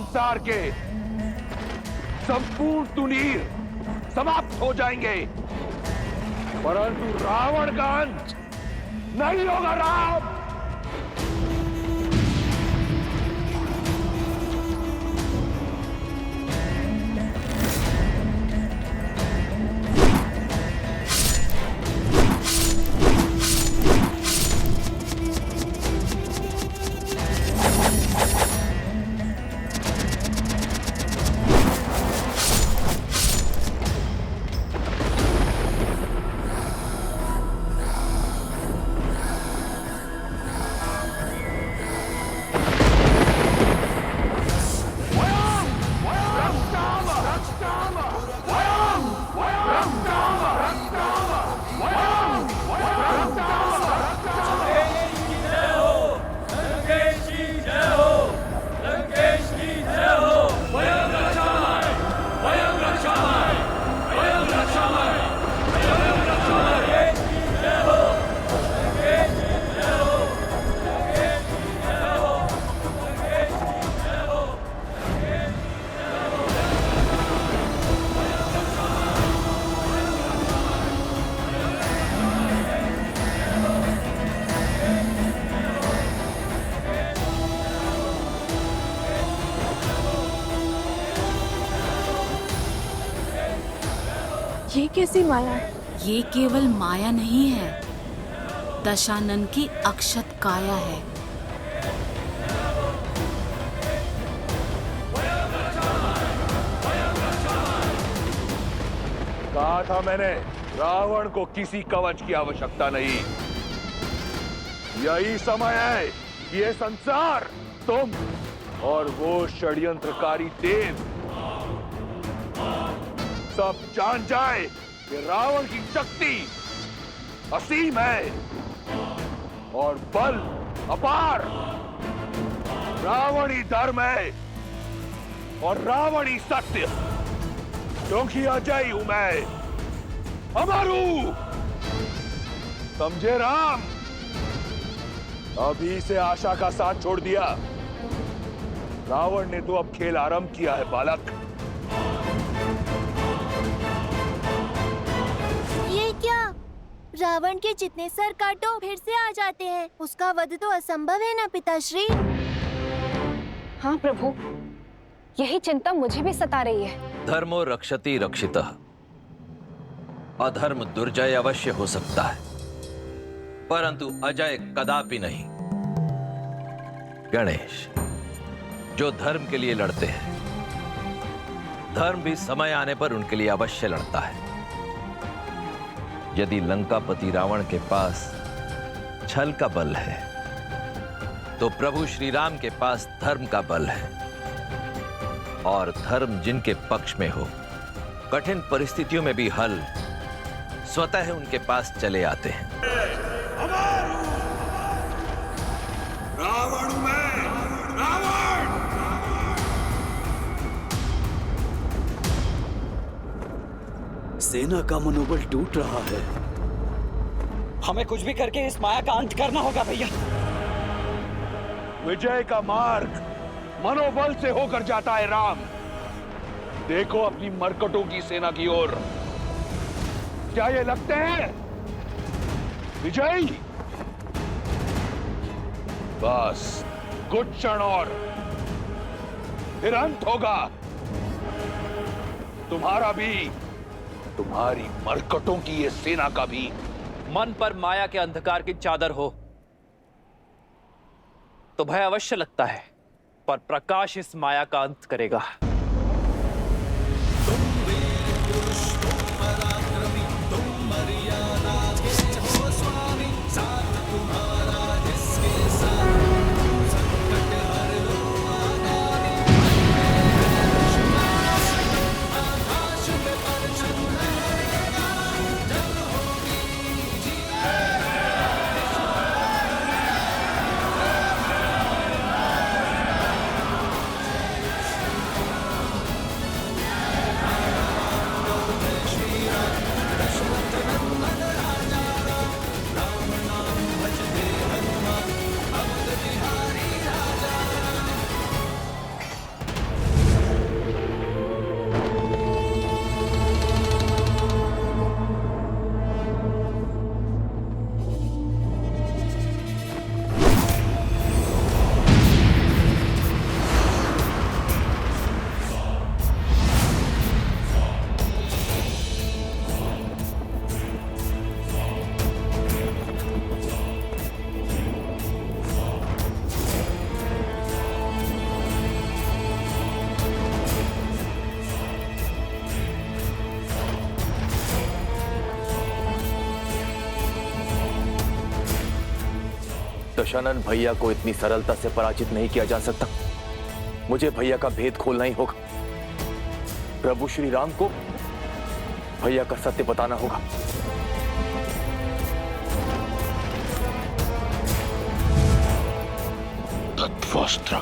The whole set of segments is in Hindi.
संसार के संपूर्ण तुनीर समाप्त हो जाएंगे, परंतु रावण का अंत नहीं होगा। राम ये कैसी माया है? ये केवल माया नहीं है, दशानन की अक्षत काया है। कहा था मैंने, रावण को किसी कवच की आवश्यकता नहीं। यही समय है कि ये संसार, तुम और वो षड्यंत्रकारी देव सब जान जाए कि रावण की शक्ति असीम है और बल अपार। रावण ही धर्म है और रावण ही सत्य, क्योंकि अजय हूं मैं, अमर हूं। समझे राम? अभी से आशा का साथ छोड़ दिया। रावण ने तो अब खेल आरंभ किया है बालक। ये क्या? रावण के जितने सर काटो फिर से आ जाते हैं। उसका वध तो असंभव है ना पिताश्री? हाँ प्रभु, यही चिंता मुझे भी सता रही है। धर्मो रक्षति रक्षितः। अधर्म दुर्जय अवश्य हो सकता है, परंतु अजय कदापि नहीं। गणेश, जो धर्म के लिए लड़ते हैं, धर्म भी समय आने पर उनके लिए अवश्य लड़ता है। यदि लंकापति रावण के पास छल का बल है, तो प्रभु श्री राम के पास धर्म का बल है। और धर्म जिनके पक्ष में हो, कठिन परिस्थितियों में भी हल स्वतः उनके पास चले आते हैं। रावण में रावण! सेना का मनोबल टूट रहा है। हमें कुछ भी करके इस माया का अंत करना होगा भैया। विजय का मार्ग मनोबल से होकर जाता है राम। देखो अपनी मरकटों की सेना की ओर। क्या ये लगते हैं विजयी? बस कुछ क्षण और, फिर अंत होगा तुम्हारा भी, तुम्हारी मरकटों की ये सेना का भी। मन पर माया के अंधकार की चादर हो तो भय अवश्य लगता है, पर प्रकाश इस माया का अंत करेगा। दशानन भैया को इतनी सरलता से पराजित नहीं किया जा सकता। मुझे भैया का भेद खोलना ही होगा। प्रभु श्री राम को भैया का सत्य बताना होगा। तत्वस्त्र।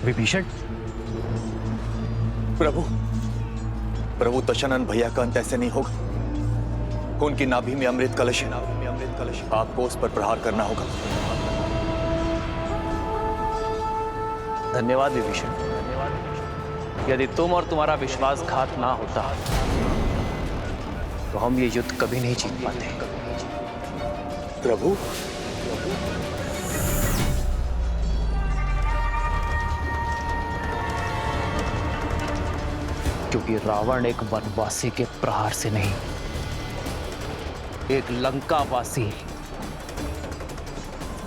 विभीषण, प्रभु दशानन भैया का अंत ऐसे नहीं होगा। उनकी नाभि में अमृत कलश है। आपको उस पर प्रहार करना होगा। धन्यवाद विभीषण। यदि तुम और तुम्हारा विश्वासघात ना होता तो हम ये युद्ध कभी नहीं जीत पाते। प्रभु, क्योंकि रावण एक वनवासी के प्रहार से नहीं, एक लंकावासी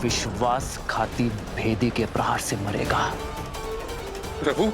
विश्वासघाती भेदी के प्रहार से मरेगा। प्रभु,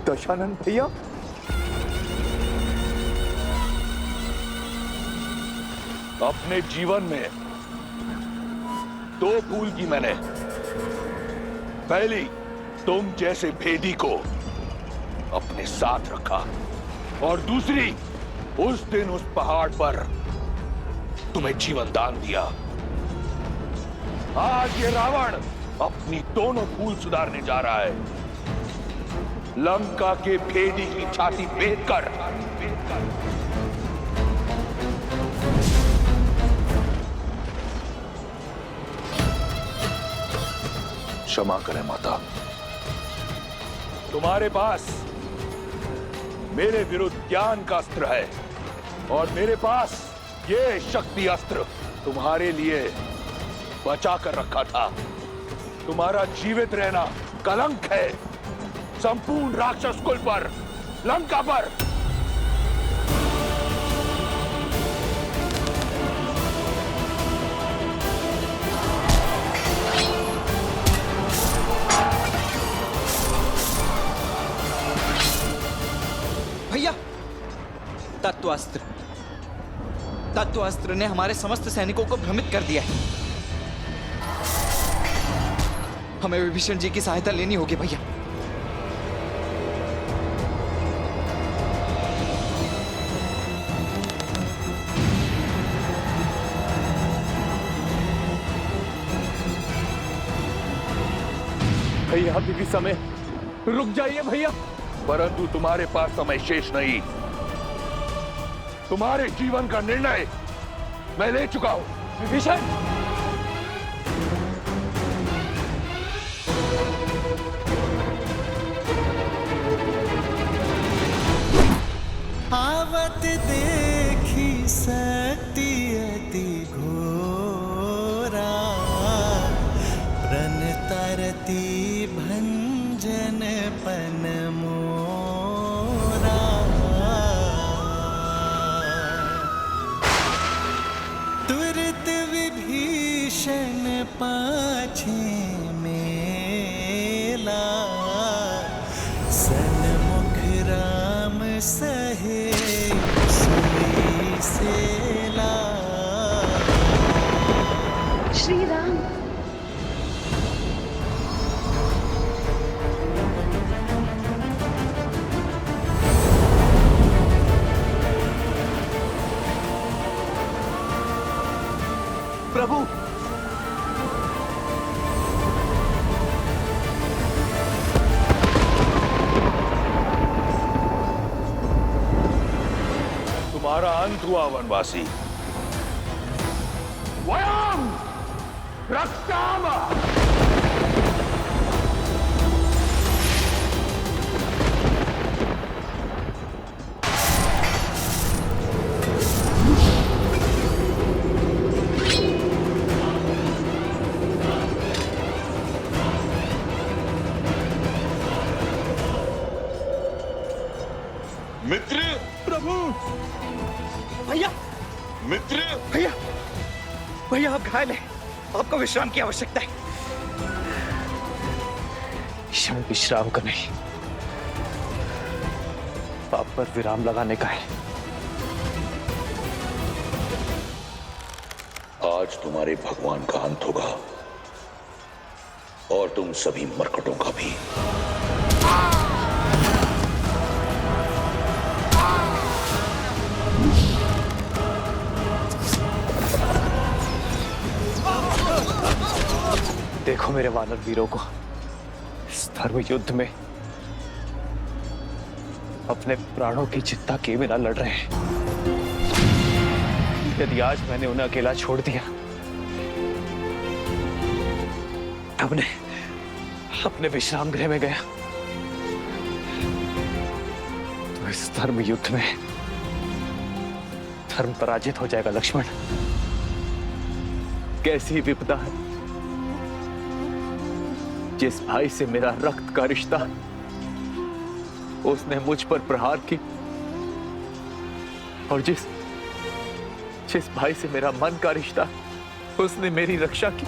दशानन भैया, अपने जीवन में दो भूल की मैंने। पहली, तुम जैसे भेदी को अपने साथ रखा, और दूसरी, उस दिन उस पहाड़ पर तुम्हें जीवन दान दिया। आज ये रावण अपनी दोनों भूल सुधारने जा रहा है। लंका के भेदी की छाती भेद कर क्षमा करें माता। तुम्हारे पास मेरे विरुद्ध ज्ञान का अस्त्र है, और मेरे पास ये शक्ति अस्त्र तुम्हारे लिए बचा कर रखा था। तुम्हारा जीवित रहना कलंक है संपूर्ण राक्षस कुल पर, लंका पर। भैया, तत्वास्त्र ने हमारे समस्त सैनिकों को भ्रमित कर दिया है। हमें विभीषण जी की सहायता लेनी होगी भैया। भैया अभी भी समय, रुक जाइए भैया। परंतु तुम्हारे पास समय शेष नहीं। तुम्हारे जीवन का निर्णय मैं ले चुका हूं। विभीषण, आवत देखी शक्ति अति घोरा, पाछे मेला सन्मुख राम सहे सुई सेला। श्री राम। प्रभु तुम्हारा अंत हुआ वनवासी। वयम रक्षाम। मित्र। प्रभु। भैया। मित्र। भैया। भैया आप घायल हैं, आपको विश्राम की आवश्यकता है। क्षण विश्राम का नहीं, पाप पर विराम लगाने का है। आज तुम्हारे भगवान का अंत होगा और तुम सभी मरकटों का भी। देखो मेरे वानर वीरों को इस धर्म युद्ध में अपने प्राणों की चिंता किए बिना लड़ रहे हैं। यदि आज मैंने उन्हें अकेला छोड़ दिया, अपने विश्राम गृह में गया, तो इस धर्म युद्ध में धर्म पराजित हो जाएगा। लक्ष्मण, कैसी विपदा है। जिस भाई से मेरा रक्त का रिश्ता, उसने मुझ पर प्रहार की, और जिस भाई से मेरा मन का रिश्ता, उसने मेरी रक्षा की।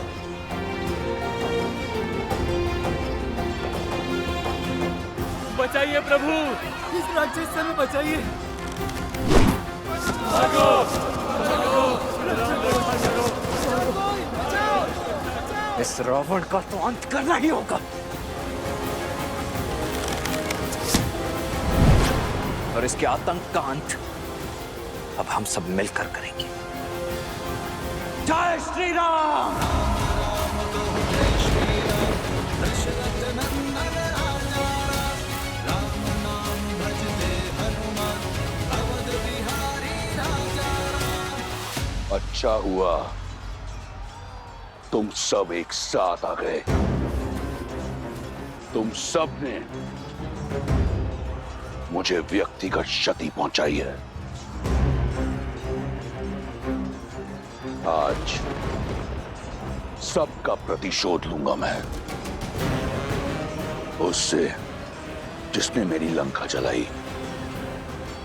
बचाइए प्रभु, इस राक्षस से हमें बचाइए। इस रावण का तो अंत करना ही होगा, और इसके आतंक का अंत अब हम सब मिलकर करेंगे। जय श्री राम। अच्छा हुआ तुम सब एक साथ आ गए। तुम सब ने मुझे व्यक्तिगत क्षति पहुंचाई है। आज सबका प्रतिशोध लूंगा मैं, उससे जिसने मेरी लंका जलाई,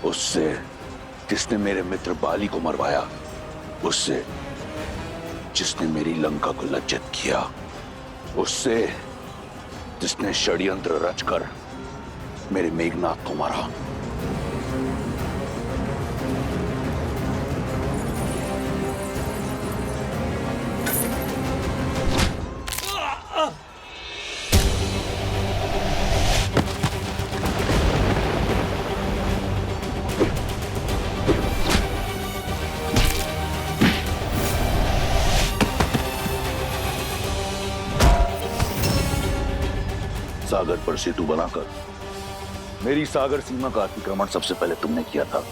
उससे जिसने मेरे मित्र बाली को मरवाया, उससे जिसने मेरी लंका को लज्जित किया, उससे जिसने षड्यंत्र रचकर मेरे मेघनाथ को मारा। सागर पर सेतु बनाकर मेरी सागर सीमा का अतिक्रमण सबसे पहले तुमने किया था।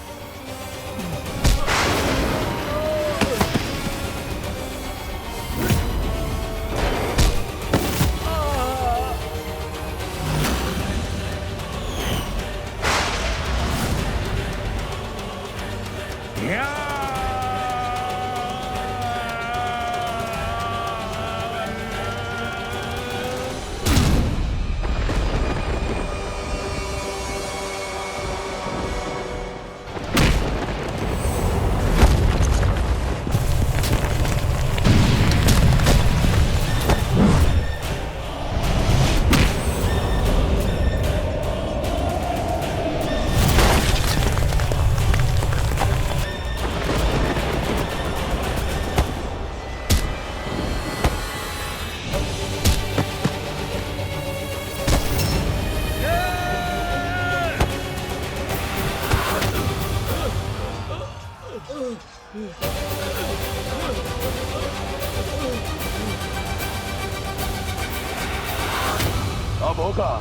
का,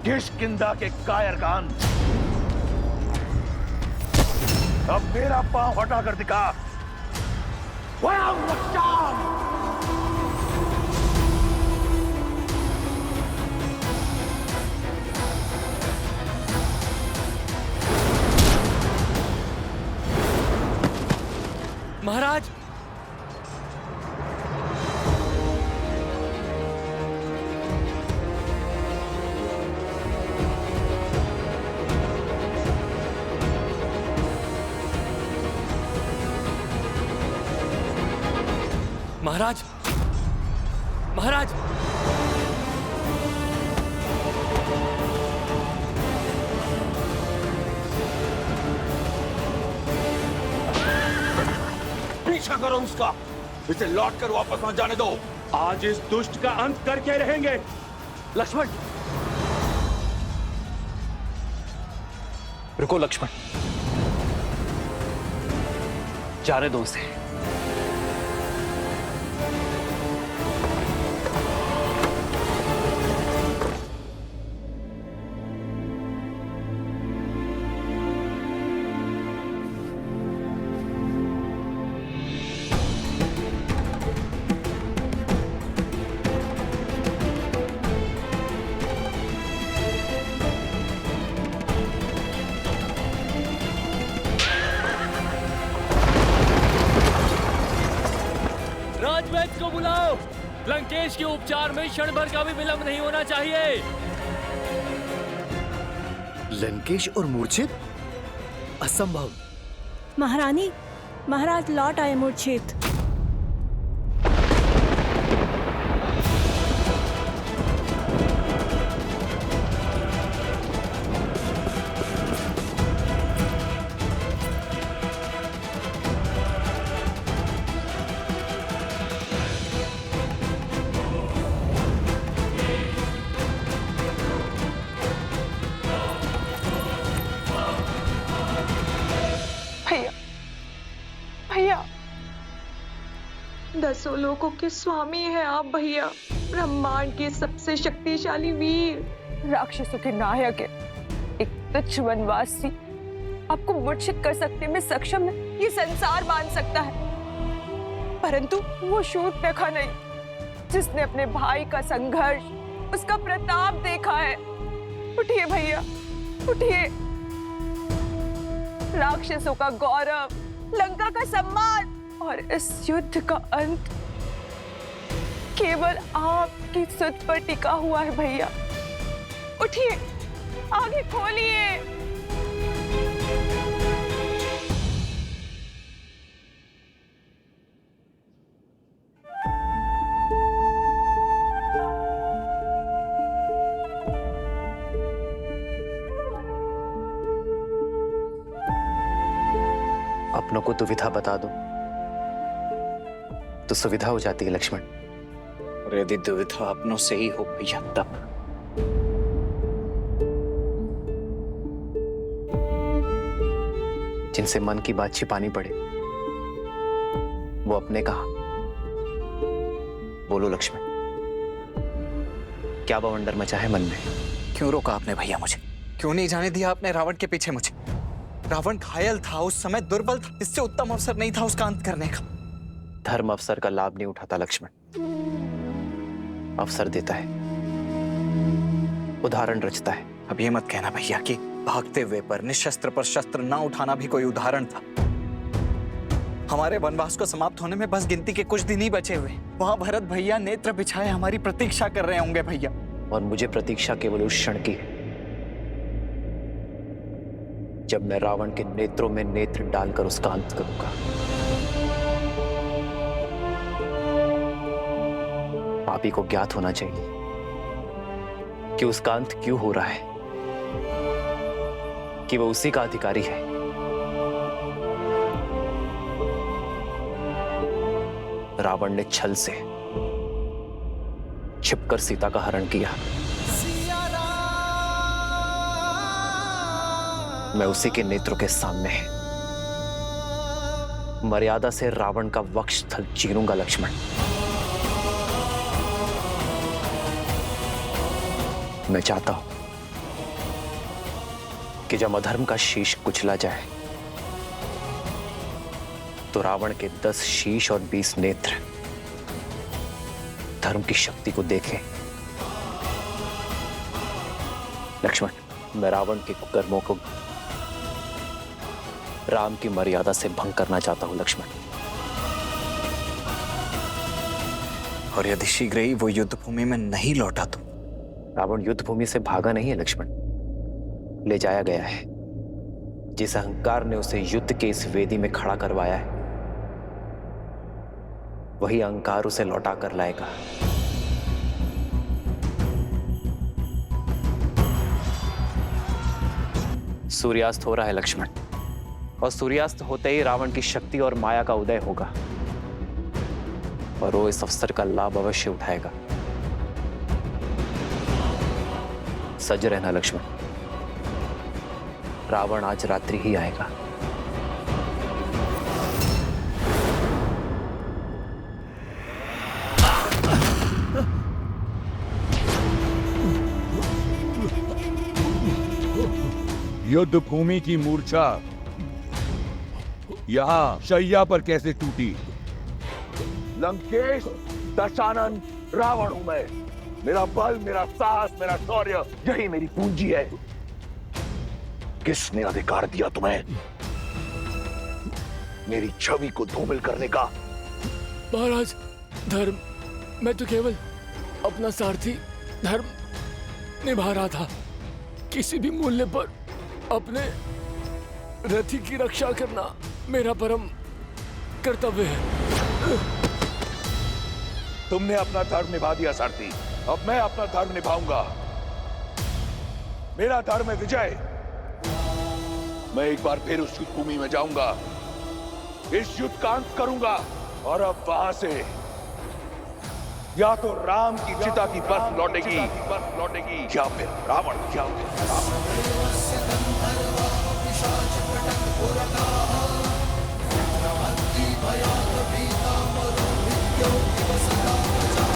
किष्किंधा के कायर का अंत। अब मेरा पांव हटा कर दिखा। महाराज, महाराज, महाराज, पीछा करो उसका, इसे लौट कर वापस मत जाने दो। आज इस दुष्ट का अंत करके रहेंगे। लक्ष्मण, रुको लक्ष्मण, जाने दो उसे। राजवैद्य को बुलाओ। लंकेश के उपचार में क्षण भर का भी विलंब नहीं होना चाहिए। लंकेश और मूर्छित? असंभव। महारानी, महाराज लौट आए मूर्छित। भैया, भैया, दसों लोकों के स्वामी हैं आप भैया, ब्रह्मांड के सबसे शक्तिशाली वीर, राक्षसों के नायक है। एक तुच्छ वनवासी आपको मूर्छित कर सकने में सक्षम है, ये संसार मान सकता है, परंतु वो शूर्पणखा नहीं, जिसने अपने भाई का संघर्ष, उसका प्रताप देखा है। उठिए भैया, उठिए। राक्षसों का गौरव, लंका का सम्मान और इस युद्ध का अंत केवल आपकी सुध पर टिका हुआ है भैया। उठिए, आगे खोलिए। अपनों को दुविधा बता दो तो सुविधा हो जाती है लक्ष्मण। और यदि दुविधा अपनों से ही हो भैया तब जिनसे मन की बात छिपानी पड़े वो अपने कहा। बोलो लक्ष्मण, क्या बवंडर मचा है मन में? क्यों रोका आपने भैया मुझे? क्यों नहीं जाने दिया आपने रावण के पीछे मुझे? रावण घायल था, उस समय दुर्बल था, इससे उत्तम अवसर नहीं था उसका अंत करने का। धर्म अवसर का लाभ नहीं उठाता लक्ष्मण, अवसर देता है, उदाहरण रचता है। अब ये मत कहना भैया कि भागते हुए पर निशस्त्र पर शस्त्र ना उठाना भी कोई उदाहरण था। हमारे वनवास को समाप्त होने में बस गिनती के कुछ दिन ही बचे हुए। वहां भरत भैया नेत्र बिछाए हमारी प्रतीक्षा कर रहे होंगे भैया। और मुझे प्रतीक्षा केवल उस क्षण की है जब मैं रावण के नेत्रों में नेत्र डालकर उसका अंत करूंगा। पापी को ज्ञात होना चाहिए कि उसका अंत क्यों हो रहा है, कि वो उसी का अधिकारी है। रावण ने छल से छिपकर सीता का हरण किया। मैं उसी के नेत्रों के सामने मर्यादा से रावण का वक्षस्थल चीरूंगा लक्ष्मण। मैं चाहता हूं कि जब अधर्म का शीश कुचला जाए तो रावण के 10 शीश और 20 नेत्र धर्म की शक्ति को देखें। लक्ष्मण, मैं रावण के कुकर्मों को राम की मर्यादा से भंग करना चाहता हूं लक्ष्मण। और यदि शीघ्र ही वो युद्ध भूमि में नहीं लौटा तो? रावण युद्ध भूमि से भागा नहीं है लक्ष्मण, ले जाया गया है। जिस अहंकार ने उसे युद्ध के इस वेदी में खड़ा करवाया है, वही अहंकार उसे लौटा कर लाएगा। सूर्यास्त हो रहा है लक्ष्मण, और सूर्यास्त होते ही रावण की शक्ति और माया का उदय होगा, और वो इस अवसर का लाभ अवश्य उठाएगा। सज रहना लक्ष्मण, रावण आज रात्रि ही आएगा। युद्ध भूमि की मूर्छा यहाँ शैया पर कैसे टूटी? लंकेश, दशानन, रावण हूं मैं। मेरा बल, मेरा साहस, मेरा शौर्य, यही मेरी पूंजी है। किसने अधिकार दिया तुम्हें मेरी छवि को धूमिल करने का? महाराज, धर्म, मैं तो केवल अपना सारथी धर्म निभा रहा था। किसी भी मूल्य पर अपने रथी की रक्षा करना मेरा परम कर्तव्य है। तुमने अपना धर्म निभा दिया सारथी, अब मैं अपना धर्म निभाऊंगा। मेरा धर्म है विजय। मैं एक बार फिर उस युद्ध भूमि में जाऊंगा, इस युद्ध का अंत करूंगा, और अब वहां से या तो राम की चिता की बस लौटेगी या फिर रावण।